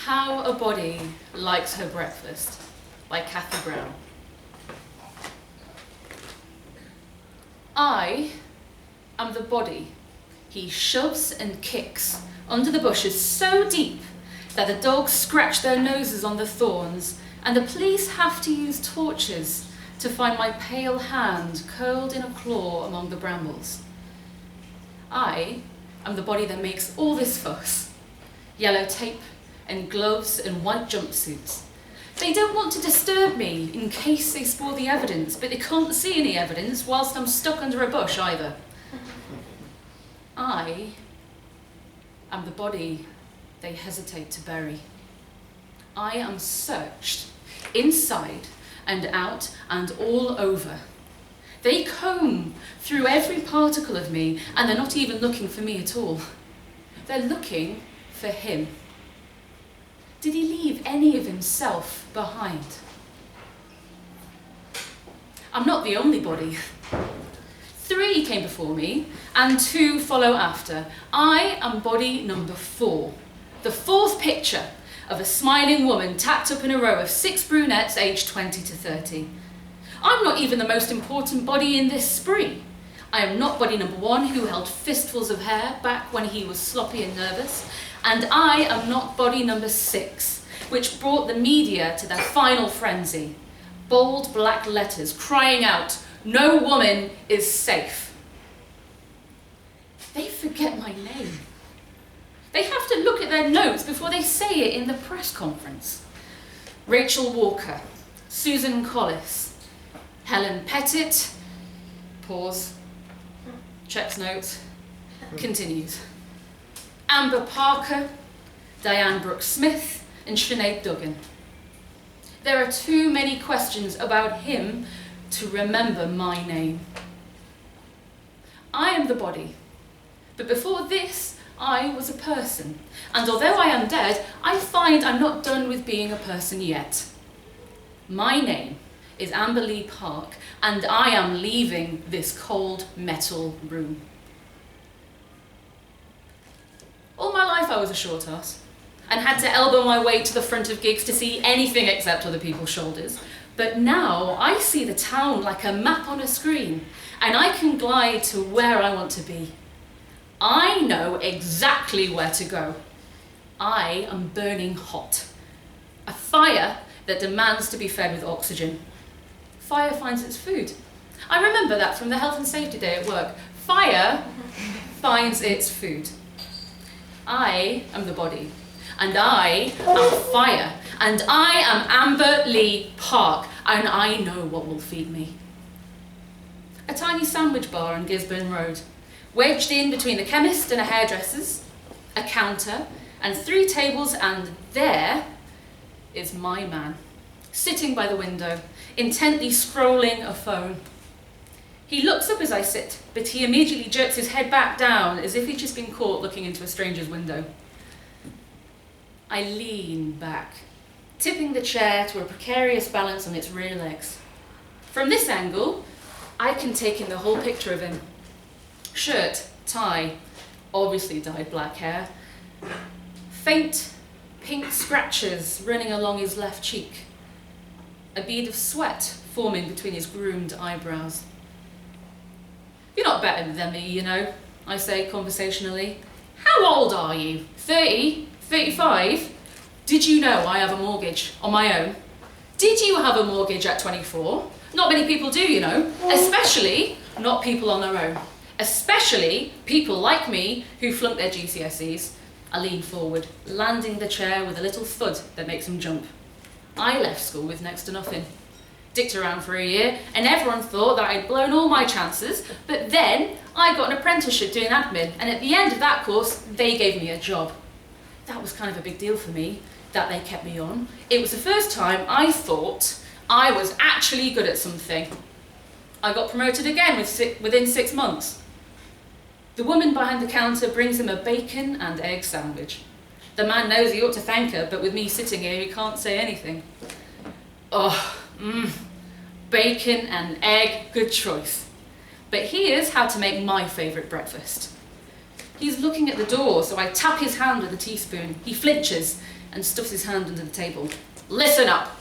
How a Body Likes Her Breakfast by Cathy Browne. I am the body he shoves and kicks under the bushes so deep that the dogs scratch their noses on the thorns and the police have to use torches to find my pale hand curled in a claw among the brambles. I am the body that makes all this fuss. Yellow tape and gloves and white jumpsuits. They don't want to disturb me in case they spoil the evidence, but they can't see any evidence whilst I'm stuck under a bush either. I am the body they hesitate to bury. I am searched inside and out and all over. They comb through every particle of me and they're not even looking for me at all. They're looking for him. Did he leave any of himself behind? I'm not the only body. 3 came before me, and 2 follow after. I am body number 4, the 4th picture of a smiling woman tacked up in a row of 6 brunettes aged 20 to 30. I'm not even the most important body in this spree. I am not body number 1 who held fistfuls of hair back when he was sloppy and nervous. And I am not body number 6, which brought the media to their final frenzy. Bold black letters crying out, "No woman is safe." They forget my name. They have to look at their notes before they say it in the press conference. Rachel Walker, Susan Collis, Helen Pettit, pause, checks notes, continues. Amber Parker, Diane Brooks-Smith, and Sinead Duggan. There are too many questions about him to remember my name. I am the body, but before this, I was a person. And although I am dead, I find I'm not done with being a person yet. My name is Amber Lee Park, and I am leaving this cold metal room. All my life I was a short ass and had to elbow my way to the front of gigs to see anything except other people's shoulders. But now I see the town like a map on a screen and I can glide to where I want to be. I know exactly where to go. I am burning hot. A fire that demands to be fed with oxygen. Fire finds its food. I remember that from the health and safety day at work. Fire finds its food. I am the body, and I am fire, and I am Amber Lee Park, and I know what will feed me. A tiny sandwich bar on Gisborne Road, wedged in between the chemist and a hairdresser's, a counter, and 3 tables, and there is my man, sitting by the window, intently scrolling a phone. He looks up as I sit, but he immediately jerks his head back down as if he'd just been caught looking into a stranger's window. I lean back, tipping the chair to a precarious balance on its rear legs. From this angle, I can take in the whole picture of him. Shirt, tie, obviously dyed black hair, faint pink scratches running along his left cheek, a bead of sweat forming between his groomed eyebrows. "You're not better than me, you know," I say conversationally. "How old are you? 30? 35? Did you know I have a mortgage on my own? Did you have a mortgage at 24? Not many people do, you know, especially not people on their own. Especially people like me who flunked their GCSEs. I lean forward, landing the chair with a little thud that makes him jump. I left school with next to nothing. Dicked around for a year, and everyone thought that I'd blown all my chances, but then I got an apprenticeship doing admin, and at the end of that course, they gave me a job. That was kind of a big deal for me, that they kept me on. It was the first time I thought I was actually good at something. I got promoted again within 6 months. The woman behind the counter brings him a bacon and egg sandwich. The man knows he ought to thank her, but with me sitting here, he can't say anything. Oh, bacon and egg, good choice. But here's how to make my favourite breakfast. He's looking at the door, so I tap his hand with a teaspoon. He flinches, and stuffs his hand under the table. "Listen up.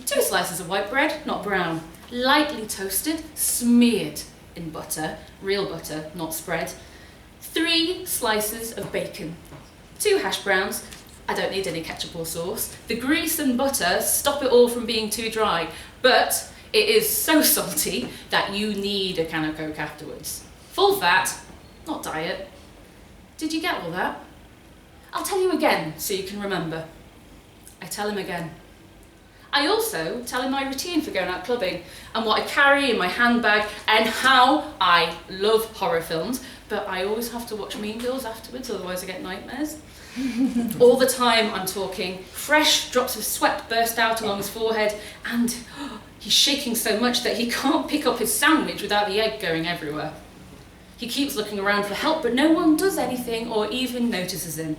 2 slices of white bread, not brown, lightly toasted, smeared in butter, real butter, not spread. 3 slices of bacon, 2 hash browns. I don't need any ketchup or sauce. The grease and butter stop it all from being too dry, but it is so salty that you need a can of Coke afterwards. Full fat, not diet. Did you get all that? I'll tell you again so you can remember." I tell him again. I also tell him my routine for going out clubbing and what I carry in my handbag and how I love horror films, but I always have to watch Mean Girls afterwards, otherwise I get nightmares. All the time I'm talking, fresh drops of sweat burst out along his forehead, and he's shaking so much that he can't pick up his sandwich without the egg going everywhere. He keeps looking around for help, but no one does anything or even notices him.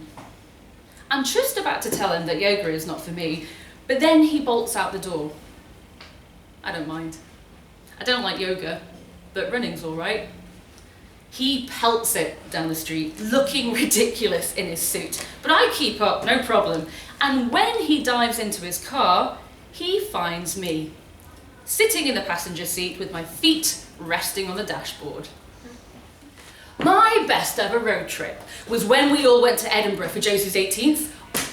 I'm just about to tell him that yoga is not for me, but then he bolts out the door. I don't mind. I don't like yoga, but running's all right. He pelts it down the street, looking ridiculous in his suit, but I keep up, no problem. And when he dives into his car, he finds me, sitting in the passenger seat with my feet resting on the dashboard. My best ever road trip was when we all went to Edinburgh for Josie's 18th.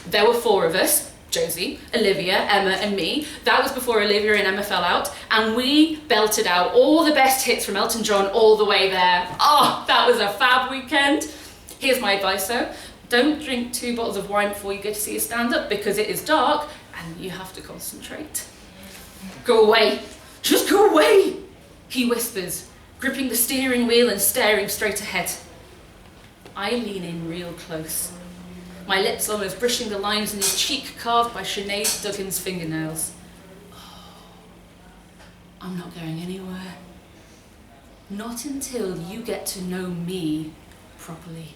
There were 4 of us, Josie, Olivia, Emma and me. That was before Olivia and Emma fell out, and we belted out all the best hits from Elton John all the way there. Oh, that was a fab weekend. Here's my advice though, don't drink 2 bottles of wine before you go to see a stand-up because it is dark and you have to concentrate. "Go away, just go away," he whispers, gripping the steering wheel and staring straight ahead. I lean in real close, my lips almost brushing the lines in his cheek carved by Sinead Duggan's fingernails. Oh, I'm not going anywhere. Not until you get to know me properly.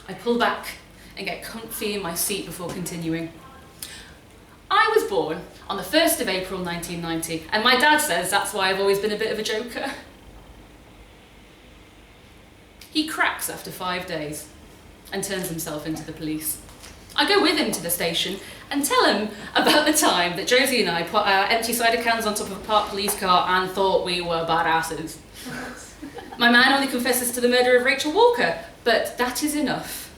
I pull back and get comfy in my seat before continuing. I was born on the 1st of April 1990, and my dad says that's why I've always been a bit of a joker. He cracks after 5 days and turns himself into the police. I go with him to the station and tell him about the time that Josie and I put our empty cider cans on top of a parked police car and thought we were badasses. My man only confesses to the murder of Rachel Walker, but that is enough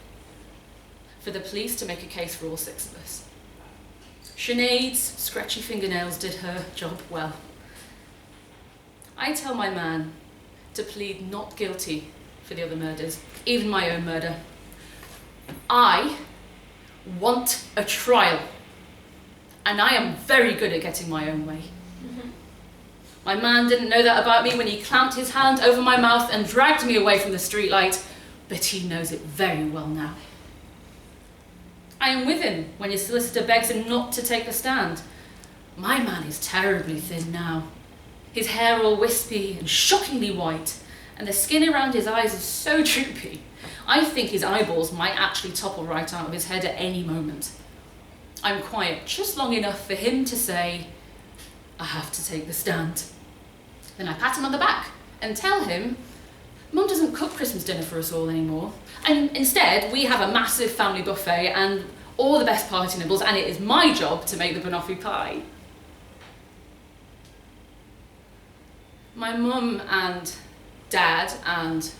for the police to make a case for all 6 of us. Sinead's scratchy fingernails did her job well. I tell my man to plead not guilty for the other murders, even my own murder. I want a trial, and I am very good at getting my own way. My man didn't know that about me when he clamped his hand over my mouth and dragged me away from the streetlight, but he knows it very well now. I am with him when his solicitor begs him not to take the stand. My man is terribly thin now. His hair all wispy and shockingly white, and the skin around his eyes is so droopy. I think his eyeballs might actually topple right out of his head at any moment. I'm quiet just long enough for him to say, "I have to take the stand." Then I pat him on the back and tell him, "Mum doesn't cook Christmas dinner for us all anymore. And instead, we have a massive family buffet and all the best party nibbles, and it is my job to make the banoffee pie." My mum and dad and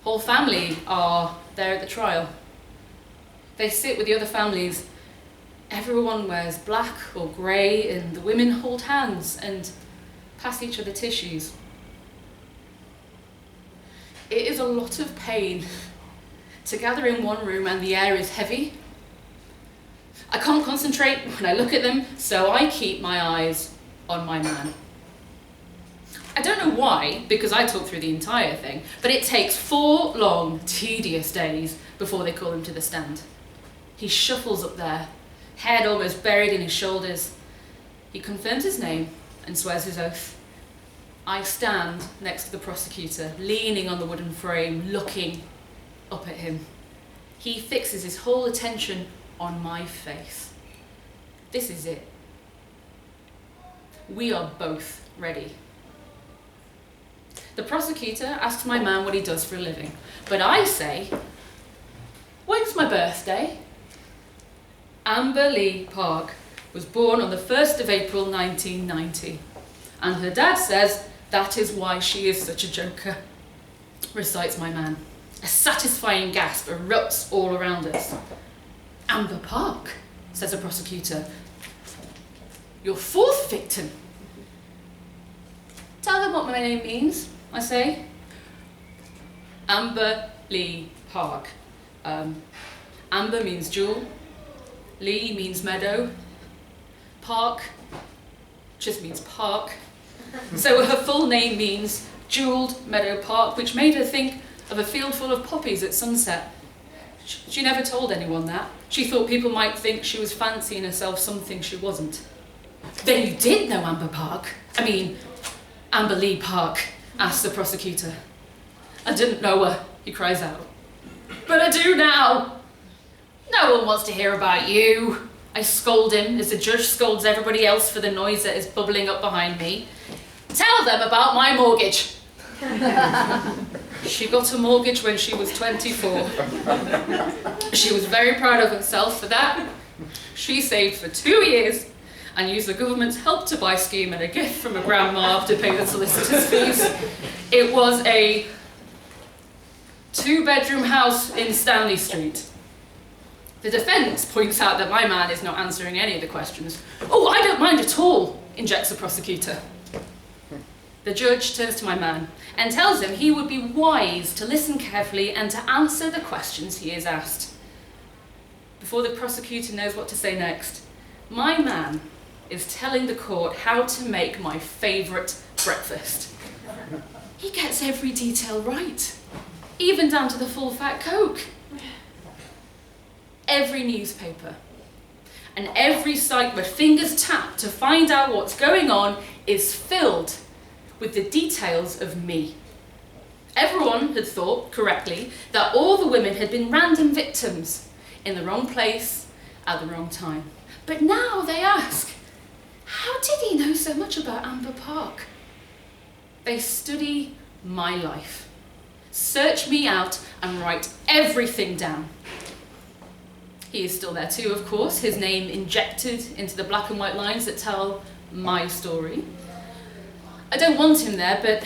whole family are there at the trial. They sit with the other families. Everyone wears black or grey, and the women hold hands and pass each other tissues. It is a lot of pain to gather in one room and the air is heavy. I can't concentrate when I look at them, so I keep my eyes on my man. I don't know why, because I talk through the entire thing, but it takes 4 long, tedious days before they call him to the stand. He shuffles up there, head almost buried in his shoulders. He confirms his name and swears his oath. I stand next to the prosecutor, leaning on the wooden frame, looking up at him. He fixes his whole attention on my face. This is it. We are both ready. The prosecutor asks my man what he does for a living, but I say, "When's my birthday?" Amber Lee Park was born on the 1st of April 1990, and her dad says that is why she is such a joker, recites my man. A satisfying gasp erupts all around us. Amber Park, says the prosecutor. Your fourth victim. Tell them what my name means, I say. Amber Lee Park. Amber means jewel. Lee means meadow. Park just means park. So her full name means Jeweled Meadow Park, which made her think of a field full of poppies at sunset. She never told anyone that. She thought people might think she was fancying herself something she wasn't. Then you did know Amber Park? I mean, Amber Lee Park, asks the prosecutor. I didn't know her, he cries out. But I do now. No one wants to hear about you. I scold him as the judge scolds everybody else for the noise that is bubbling up behind me. Tell them about my mortgage. She got a mortgage when she was 24. She was very proud of herself for that. She saved for 2 years and used the government's Help to Buy scheme and a gift from a grandma to pay the solicitor's fees. It was a 2-bedroom house in Stanley Street. The defence points out that my man is not answering any of the questions. Oh, I don't mind at all, injects the prosecutor. The judge turns to my man and tells him he would be wise to listen carefully and to answer the questions he is asked. Before the prosecutor knows what to say next, my man is telling the court how to make my favourite breakfast. He gets every detail right, even down to the full fat Coke. Every newspaper and every site where fingers tap to find out what's going on is filled with the details of me. Everyone had thought, correctly, that all the women had been random victims in the wrong place at the wrong time. But now they ask, how did he know so much about Amber Park? They study my life, search me out and write everything down. He is still there too, of course, his name injected into the black and white lines that tell my story. I don't want him there, but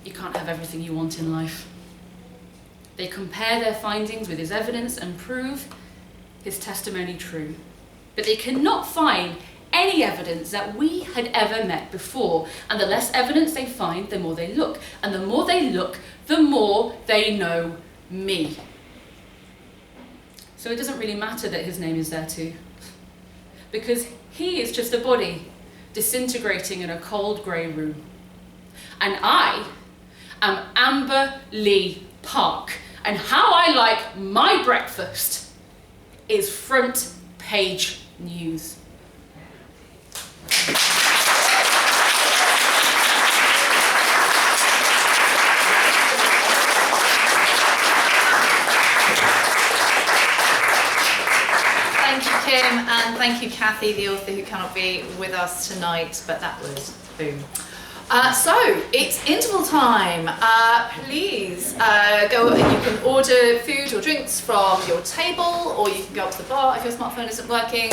you can't have everything you want in life. They compare their findings with his evidence and prove his testimony true. But they cannot find any evidence that we had ever met before. And the less evidence they find, the more they look. And the more they look, the more they know me. So it doesn't really matter that his name is there too. Because he is just a body disintegrating in a cold grey room. And I am Amber Lee Park. And how I like my breakfast is front page news. Thank you, Kim, and thank you, Cathy, the author who cannot be with us tonight, but that was boom. So, it's interval time. Please go and you can order food or drinks from your table, or you can go up to the bar if your smartphone isn't working.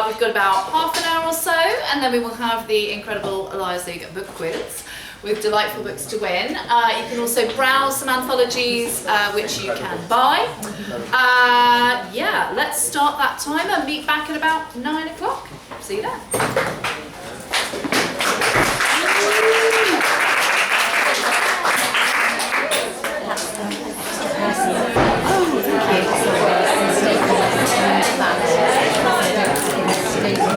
We've got about half an hour or so, and then we will have the incredible Elias League book quiz with delightful books to win. You can also browse some anthologies, which you can buy. Yeah, let's start that timer and meet back at about 9 o'clock. See you then.